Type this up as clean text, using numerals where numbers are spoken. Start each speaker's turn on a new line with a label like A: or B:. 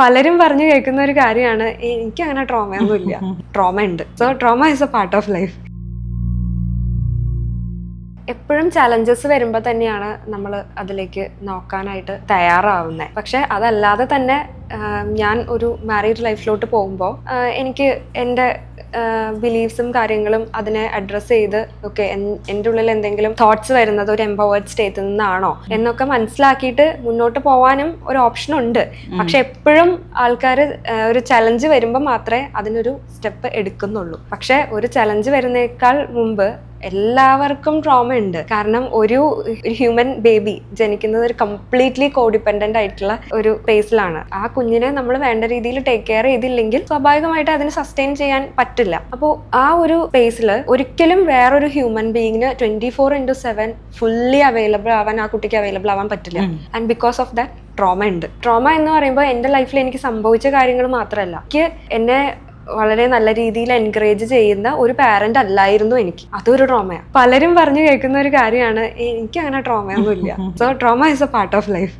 A: പലരും പറഞ്ഞു കേൾക്കുന്ന ഒരു കാര്യമാണ് എനിക്ക് അങ്ങനെ ട്രോമയൊന്നും ഇല്ല. ട്രോമ ഉണ്ട്. So trauma is A part of life. എപ്പോഴും ചലഞ്ചസ് വരുമ്പോൾ തന്നെയാണ് നമ്മൾ അതിലേക്ക് നോക്കാനായിട്ട് തയ്യാറാവുന്നത്. പക്ഷെ അതല്ലാതെ തന്നെ ഞാൻ ഒരു മാരീഡ് ലൈഫിലോട്ട് പോകുമ്പോൾ എനിക്ക് എൻ്റെ ബിലീഫ്സും കാര്യങ്ങളും അതിനെ അഡ്രസ്സ് ചെയ്ത് ഓക്കെ എൻ്റെ ഉള്ളിൽ എന്തെങ്കിലും തോട്ട്സ് വരുന്നത് ഒരു എംപവേർഡ് സ്റ്റേറ്റിൽ നിന്നാണോ എന്നൊക്കെ മനസ്സിലാക്കിയിട്ട് മുന്നോട്ട് പോകാനും ഒരു ഓപ്ഷൻ ഉണ്ട്. പക്ഷെ എപ്പോഴും ആൾക്കാർ ഒരു ചലഞ്ച് വരുമ്പോൾ മാത്രമേ അതിനൊരു സ്റ്റെപ്പ് എടുക്കുന്നുള്ളൂ. പക്ഷെ ഒരു ചലഞ്ച് വരുന്നേക്കാൾ മുമ്പ് എല്ലാവർക്കും ട്രോമ ഉണ്ട്. കാരണം ഒരു ഹ്യൂമൻ ബേബി ജനിക്കുന്നത് ഒരു കംപ്ലീറ്റ്ലി കോഡിപെൻഡന്റ് ആയിട്ടുള്ള ഒരു ഫേസിലാണ്. ആ കുഞ്ഞിനെ നമ്മൾ വേണ്ട രീതിയിൽ ടേക്ക് കെയർ ചെയ്തില്ലെങ്കിൽ സ്വാഭാവികമായിട്ട് അതിന് സസ്റ്റെയിൻ ചെയ്യാൻ പറ്റില്ല. അപ്പോൾ ആ ഒരു ഫേസിൽ ഒരിക്കലും വേറൊരു ഹ്യൂമൻ ബീയിങ്ങിന് 24/7 ഫുള്ളി അവൈലബിൾ ആവാൻ ആ കുട്ടിക്ക് അവൈലബിൾ ആവാൻ പറ്റില്ല. And because of that trauma ഉണ്ട്. ട്രോമ എന്ന് പറയുമ്പോൾ എൻ്റെ ലൈഫിൽ എനിക്ക് സംഭവിച്ച കാര്യങ്ങൾ മാത്രമല്ല, എനിക്ക് എന്നെ വളരെ നല്ല രീതിയിൽ എൻകറേജ് ചെയ്യുന്ന ഒരു പാരന്റ് അല്ലായിരുന്നു എനിക്ക്. അതൊരു ട്രോമയാണ്. പലരും പറഞ്ഞു കേൾക്കുന്ന ഒരു കാര്യമാണ് എനിക്ക് അങ്ങനെ ട്രോമയൊന്നും ഇല്ല. So trauma is A part of life.